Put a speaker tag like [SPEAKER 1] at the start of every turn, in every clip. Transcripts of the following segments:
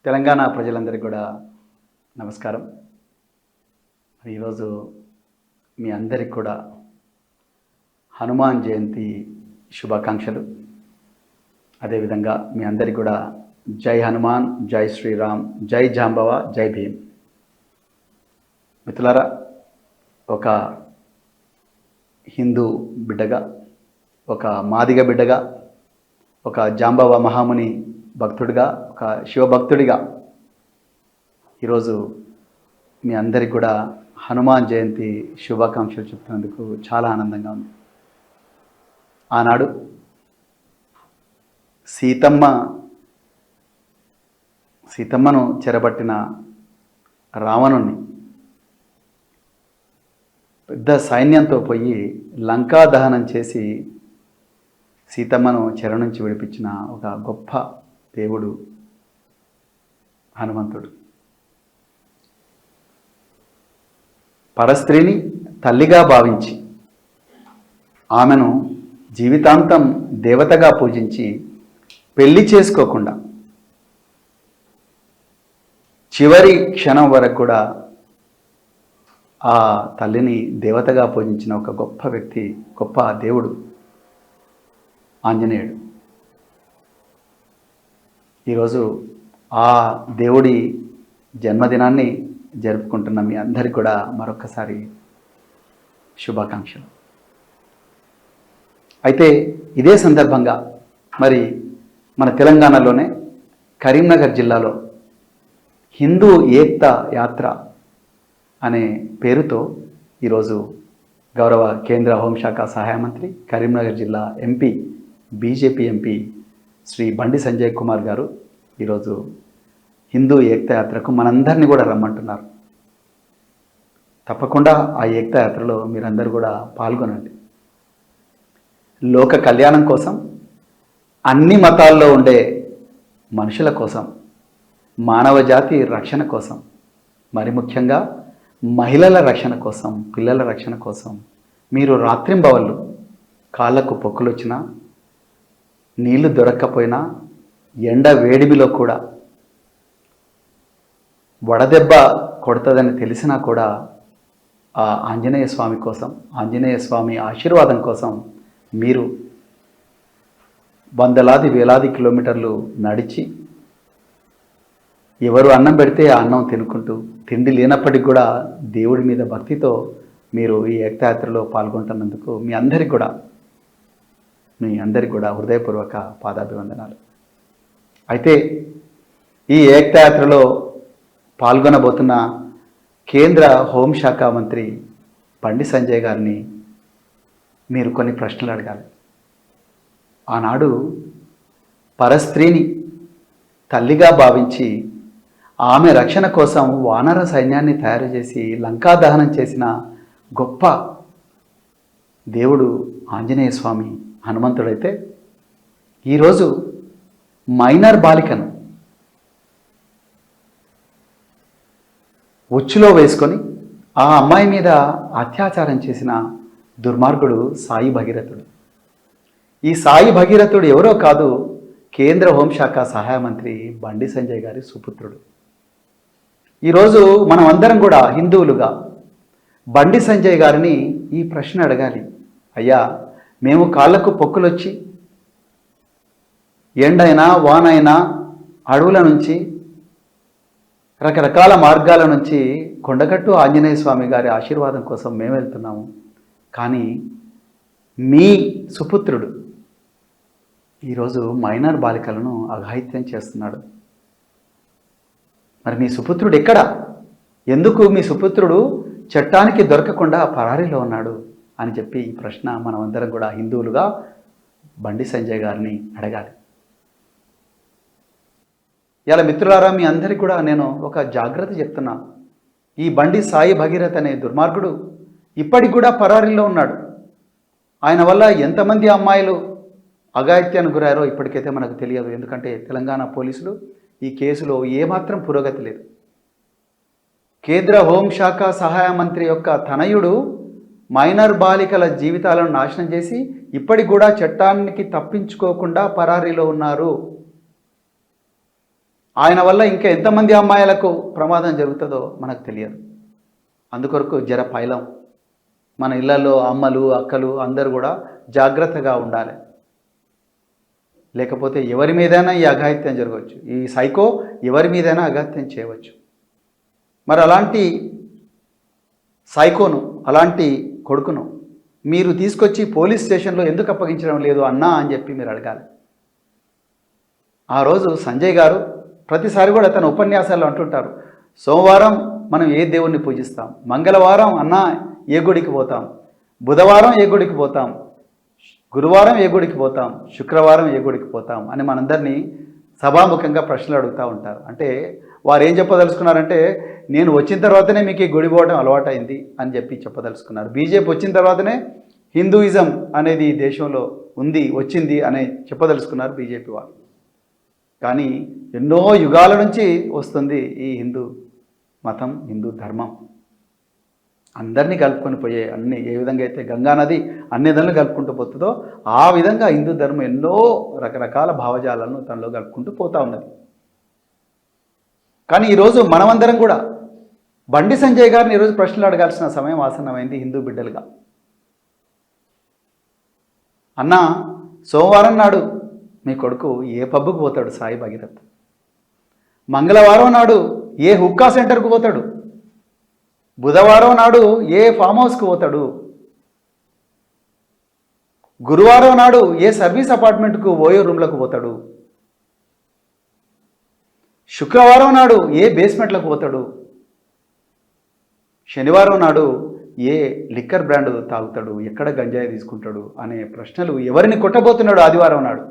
[SPEAKER 1] తెలంగాణ ప్రజలందరికీ కూడా నమస్కారం. ఈరోజు మీ అందరికి కూడా హనుమాన్ జయంతి శుభాకాంక్షలు. అదేవిధంగా మీ అందరికి కూడా జై హనుమాన్, జై శ్రీరామ్, జై జాంబవ, జై భీమ్. మిత్రులారా, ఒక హిందూ బిడ్డగా, ఒక మాదిగ బిడ్డగా, ఒక జాంబవ మహాముని భక్తుడిగా, ఒక శివభక్తుడిగా ఈరోజు మీ అందరికి కూడా హనుమాన్ జయంతి శుభాకాంక్షలు చెప్తున్నందుకు చాలా ఆనందంగా ఉంది. ఆనాడు సీతమ్మను చెరబట్టిన రావణుణ్ణి పెద్ద సైన్యంతో పోయి లంకా దహనం చేసి సీతమ్మను చెర నుంచి విడిపించిన ఒక గొప్ప దేవుడు హనుమంతుడు. పరస్త్రీని తల్లిగా భావించి ఆమెను జీవితాంతం దేవతగా పూజించి పెళ్లి చేసుకోకుండా చివరి క్షణం వరకు కూడా ఆ తల్లిని దేవతగా పూజించిన ఒక గొప్ప వ్యక్తి, గొప్ప దేవుడు ఆంజనేయుడు. ఈరోజు ఆ దేవుడి జన్మదినాన్ని జరుపుకుంటున్న మీ అందరికీ కూడా మరొకసారి శుభాకాంక్షలు. అయితే ఇదే సందర్భంగా మరి మన తెలంగాణలోనే కరీంనగర్ జిల్లాలో హిందూ ఏక్తా యాత్ర అనే పేరుతో ఈరోజు గౌరవ కేంద్ర హోంశాఖ సహాయ మంత్రి, కరీంనగర్ జిల్లా MP, BJP MP Shri Bandi Sanjay Kumar గారు ఈరోజు హిందూ ఏక్తా యాత్రకు మనందరినీ కూడా రమ్మంటున్నారు. తప్పకుండా ఆ ఏక్తా యాత్రలో మీరందరూ కూడా పాల్గొనండి. లోక కళ్యాణం కోసం, అన్ని మతాల్లో ఉండే మనుషుల కోసం, మానవ జాతి రక్షణ కోసం, మరి ముఖ్యంగా మహిళల రక్షణ కోసం, పిల్లల రక్షణ కోసం మీరు రాత్రింబవళ్ళు కాళ్ళకు పొక్కులు వచ్చినా, నీళ్లు దొరక్కపోయినా, ఎండ వేడిమిలో కూడా వడదెబ్బ కొడుతుందని తెలిసినా కూడా ఆ ఆంజనేయ స్వామి కోసం, ఆంజనేయ స్వామి ఆశీర్వాదం కోసం మీరు వందలాది వేలాది కిలోమీటర్లు నడిచి, ఎవరు అన్నం పెడితే ఆ అన్నం తినుకుంటూ, తిండి లేనప్పటికీ కూడా దేవుడి మీద భక్తితో మీరు ఈ ఏకయాత్రలో పాల్గొంటున్నందుకు మీ అందరికి కూడా హృదయపూర్వక పాదాభివందనాలు. అయితే ఈ ఏకయాత్రలో పాల్గొనబోతున్న కేంద్ర హోంశాఖ మంత్రి బండి సంజయ్ గారిని మీరు కొన్ని ప్రశ్నలు అడగాలి. ఆనాడు పరస్త్రీని తల్లిగా భావించి ఆమె రక్షణ కోసం వానర సైన్యాన్ని తయారు చేసి లంకా దహనం చేసిన గొప్ప దేవుడు ఆంజనేయ స్వామి హనుమంతుడైతే, ఈరోజు మైనర్ బాలికను ఉచ్చులో వేసుకొని ఆ అమ్మాయి మీద అత్యాచారం చేసిన దుర్మార్గుడు సాయి భగీరథుడు. ఈ సాయి భగీరథుడు ఎవరో కాదు, కేంద్ర హోంశాఖ సహాయ మంత్రి బండి సంజయ్ గారి సుపుత్రుడు. ఈరోజు మనం అందరం కూడా హిందువులుగా బండి సంజయ్ గారిని ఈ ప్రశ్న అడగాలి. అయ్యా, మేము కాళ్ళకు పొక్కులొచ్చి ఎండైనా వానైనా అడవుల నుంచి రకరకాల మార్గాల నుంచి కొండగట్టు ఆంజనేయ స్వామి గారి ఆశీర్వాదం కోసం మేము వెళ్తున్నాము. కానీ మీ సుపుత్రుడు ఈరోజు మైనర్ బాలికలను అఘాయిత్యం చేస్తున్నాడు. మరి మీ సుపుత్రుడు ఎక్కడ? ఎందుకు మీ సుపుత్రుడు చట్టానికి దొరకకుండా పరారీలో ఉన్నాడు అని చెప్పి ఈ ప్రశ్న మనమందరం కూడా హిందువులుగా బండి సంజయ్ గారిని అడగాలి. ఇలా మిత్రులారా, మీ అందరికీ కూడా నేను ఒక జాగ్రత్త చెప్తున్నా. ఈ బండి సాయి భగీరథ్ అనే దుర్మార్గుడు ఇప్పటికి కూడా పరారీలో ఉన్నాడు. ఆయన వల్ల ఎంతమంది అమ్మాయిలు అఘాయిత్యానికి గురారో ఇప్పటికైతే మనకు తెలియదు. ఎందుకంటే తెలంగాణ పోలీసులు ఈ కేసులో ఏమాత్రం పురోగతి లేదు. కేంద్ర హోంశాఖ సహాయ మంత్రి యొక్క తనయుడు మైనర్ బాలికల జీవితాలను నాశనం చేసి ఇప్పటికి కూడా చట్టానికి తప్పించుకోకుండా పరారీలో ఉన్నారు. ఆయన వల్ల ఇంకా ఎంతమంది అమ్మాయిలకు ప్రమాదం జరుగుతుందో మనకు తెలియదు. అందుకొరకు జర పైలం మన ఇళ్లలో అమ్మలు అక్కలు అందరూ కూడా జాగ్రత్తగా ఉండాలి. లేకపోతే ఎవరి మీదైనా ఈ అఘాయిత్యం జరగవచ్చు. ఈ సైకో ఎవరి మీదైనా అఘాయిత్యం చేయవచ్చు. మరి అలాంటి సైకోను, అలాంటి కొడుకును మీరు తీసుకొచ్చి పోలీస్ స్టేషన్లో ఎందుకు అప్పగించడం లేదు అన్నా అని చెప్పి మీరు అడగాలి. ఆ రోజు సంజయ్ గారు ప్రతిసారి కూడా తన ఉపన్యాసాల్లో అంటుంటారు, సోమవారం మనం ఏ దేవుణ్ణి పూజిస్తాం, మంగళవారం అన్నా ఏ గుడికి పోతాం, బుధవారం ఏ గుడికి పోతాం, గురువారం ఏ గుడికి పోతాం, శుక్రవారం ఏ గుడికి పోతాం అని మనందరినీ సభాముఖంగా ప్రశ్నలు అడుగుతూ ఉంటారు. అంటే వారు ఏం చెప్పదలుచుకున్నారంటే, నేను వచ్చిన తర్వాతనే మీకు ఈ గుడి పోవడం అలవాటైంది అని చెప్పి చెప్పదలుచుకున్నారు. బీజేపీ వచ్చిన తర్వాతనే హిందూయిజం అనేది ఈ దేశంలో వచ్చింది అని చెప్పదలుచుకున్నారు బీజేపీ వారు. కానీ ఎన్నో యుగాల నుంచి వస్తుంది ఈ హిందూ మతం, హిందూ ధర్మం. అందరినీ కలుపుకొని పోయే అన్ని, ఏ విధంగా అయితే గంగానది అన్ని నదులను కలుపుకుంటూ పోతుందో ఆ విధంగా హిందూ ధర్మం ఎన్నో రకరకాల భావజాలను తనలో కలుపుకుంటూ పోతూ ఉన్నది. కానీ ఈరోజు మనమందరం కూడా బండి సంజయ్ గారిని ఈరోజు ప్రశ్నలు అడగాల్సిన సమయం ఆసన్నమైంది. హిందూ బిడ్డలుగా, అన్నా సోమవారం నాడు మీ కొడుకు ఏ పబ్బుకు పోతాడు సాయి భగీరథ్, మంగళవారం నాడు ఏ హుక్కా సెంటర్కు పోతాడు, బుధవారం నాడు ఏ ఫామ్ హౌస్కి పోతాడు, గురువారం నాడు ఏ సర్వీస్ అపార్ట్మెంట్కు ఓయో రూమ్లకు పోతాడు, శుక్రవారం నాడు ఏ బేస్మెంట్లకు పోతాడు, శనివారం నాడు ఏ లిక్కర్ బ్రాండ్ తాగుతాడు, ఎక్కడ గంజాయి తీసుకుంటాడు అనే ప్రశ్నలు, ఎవరిని కొట్టబోతున్నాడు ఆదివారం నాడు,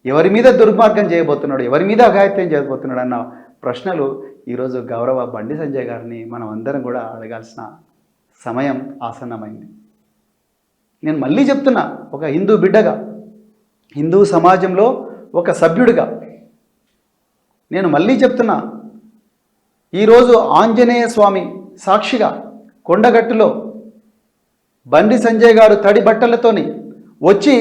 [SPEAKER 1] ఎవరి మీద దుర్మార్గం చేయబోతున్నాడు, ఎవరి మీద అఘాయిత్యం చేయబోతున్నాడు అన్న ప్రశ్నలు ఈరోజు గౌరవ బండి సంజయ్ గారిని మనం అందరం కూడా అడగాల్సిన సమయం ఆసన్నమైంది. నేను మళ్ళీ చెప్తున్నా, ఒక హిందూ బిడ్డగా, హిందూ సమాజంలో ఒక సభ్యుడిగా నేను మళ్ళీ చెప్తున్నా, ఈరోజు ఆంజనేయ స్వామి సాక్షిగా కొండగట్టులో బండి సంజయ్ గారు తడి బట్టలతోని వచ్చి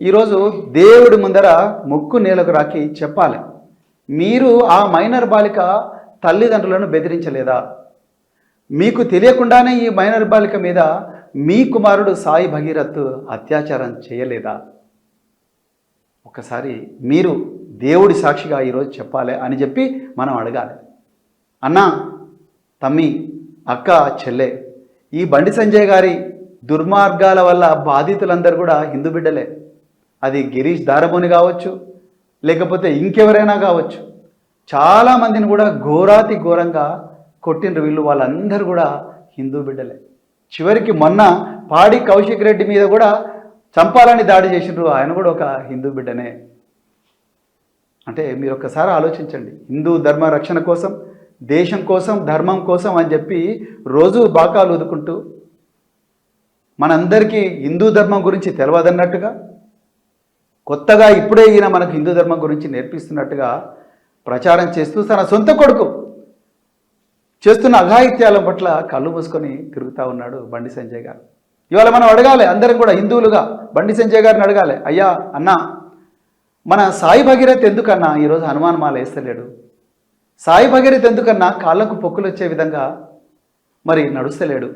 [SPEAKER 1] ఈరోజు దేవుడి ముందర ముక్కు నేలకు రాకి చెప్పాలి, మీరు ఆ మైనర్ బాలిక తల్లిదండ్రులను బెదిరించలేదా, మీకు తెలియకుండానే ఈ మైనర్ బాలిక మీద మీ కుమారుడు సాయి భగీరథ్ అత్యాచారం చేయలేదా? ఒకసారి మీరు దేవుడి సాక్షిగా ఈరోజు చెప్పాలి అని చెప్పి మనం అడగాలి. అన్నా, తమ్మి, అక్క, చెల్లె, ఈ బండి సంజయ్ గారి దుర్మార్గాల వల్ల బాధితులందరూ కూడా హిందూ బిడ్డలే. అది గిరీష్ దారబోని కావచ్చు, లేకపోతే ఇంకెవరైనా కావచ్చు. చాలామందిని కూడా ఘోరాతి ఘోరంగా కొట్టినరు వీళ్ళు, వాళ్ళందరూ కూడా హిందూ బిడ్డలే. చివరికి మొన్న పాడి కౌశిక్ రెడ్డి మీద కూడా చంపాలని దాడి చేసినారు, ఆయన కూడా ఒక హిందూ బిడ్డనే. అంటే మీరు ఒక్కసారి ఆలోచించండి, హిందూ ధర్మ రక్షణ కోసం, దేశం కోసం, ధర్మం కోసం అని చెప్పి రోజు బాకాలు ఊదుకుంటూ మనందరికీ హిందూ ధర్మం గురించి తెలియదన్నట్టుగా, కొత్తగా ఇప్పుడే ఈయన మనకు హిందూ ధర్మం గురించి నేర్పిస్తున్నట్టుగా ప్రచారం చేస్తూ తన సొంత కొడుకు చేస్తున్న అఘాయిత్యాల పట్ల కళ్ళు మూసుకొని తిరుగుతూ ఉన్నాడు బండి సంజయ్ గారు. ఇవాళ మనం అడగాలి, అందరం కూడా హిందువులుగా బండి సంజయ్ గారిని అడగాలి, అయ్యా అన్నా, మన సాయి భగీరథ్ ఎందుకన్నా ఈరోజు హనుమాన్ మాల వేస్తలేడు? సాయి భగీరథ్ ఎందుకన్నా కాళ్ళకు పొక్కులు వచ్చే విధంగా మరి నడుస్తలేడు?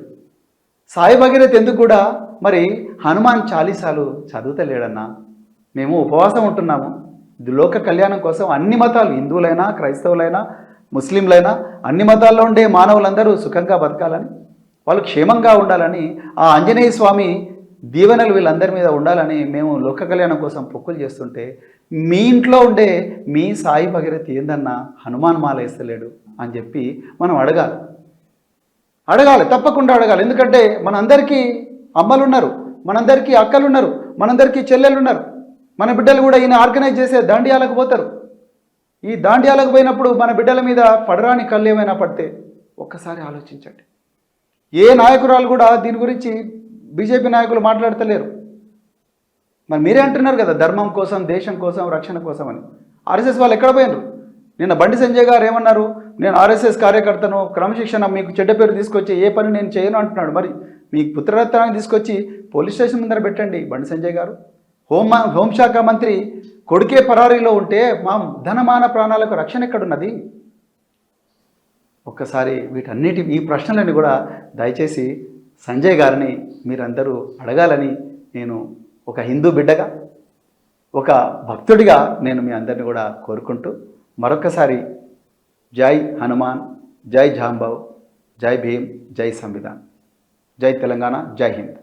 [SPEAKER 1] సాయి భగీరథ్ ఎందుకు కూడా మరి హనుమాన్ చాలీసాలు చదువుతలేడన్నా? మేము ఉపవాసం ఉంటున్నాము, ఇది లోక కళ్యాణం కోసం. అన్ని మతాలు, హిందువులైనా, క్రైస్తవులైనా, ముస్లింలైనా, అన్ని మతాల్లో ఉండే మానవులందరూ సుఖంగా బతకాలని, వాళ్ళు క్షేమంగా ఉండాలని, ఆ ఆంజనేయ స్వామి దీవెనలు వీళ్ళందరి మీద ఉండాలని మేము లోక కళ్యాణం కోసం పొక్కులు చేస్తుంటే, మీ ఇంట్లో ఉండే మీ సాయి భగీరథ్ ఏందన్నా హనుమాన్ మాల వేస్తలేడు అని చెప్పి మనం అడగాలి, తప్పకుండా అడగాలి. ఎందుకంటే మనందరికీ అమ్మలు ఉన్నారు, మనందరికీ అక్కలు ఉన్నారు, మనందరికీ చెల్లెళ్ళు ఉన్నారు. మన బిడ్డలు కూడా ఈయన ఆర్గనైజ్ చేసే దాండియాలకు పోతారు. ఈ దాండియాలకు పోయినప్పుడు మన బిడ్డల మీద పడరాని కళ్ళు ఏమైనా పడితే ఒక్కసారి ఆలోచించండి. ఏ నాయకురాలు కూడా దీని గురించి బీజేపీ నాయకులు మాట్లాడతలేరు. మరి మీరే అంటున్నారు కదా, ధర్మం కోసం, దేశం కోసం, రక్షణ కోసం అని. ఆర్ఎస్ఎస్ వాళ్ళు ఎక్కడ పోయినారు? నిన్న బండి సంజయ్ గారు ఏమన్నారు, నేను ఆర్ఎస్ఎస్ కార్యకర్తను, క్రమశిక్షణ, మీకు చెడ్డ పేరు తీసుకొచ్చి ఏ పని నేను చేయను అంటున్నాడు. మరి మీ పుత్రరత్నాన్ని తీసుకొచ్చి పోలీస్ స్టేషన్ ముందర పెట్టండి బండి సంజయ్ గారు. హోంశాఖ మంత్రి కొడుకే పరారీలో ఉంటే మా ధనమాన ప్రాణాలకు రక్షణ ఎక్కడున్నది? ఒక్కసారి ఈ ప్రశ్నలని కూడా దయచేసి సంజయ్ గారిని మీరందరూ అడగాలని నేను ఒక హిందూ బిడ్డగా, ఒక భక్తుడిగా నేను మీ అందరిని కూడా కోరుకుంటూ మరొకసారి జై హనుమాన్, జై జాంబవ్, జై భీమ్, జై సంవిధాన్, జై తెలంగాణ, జై హింద్.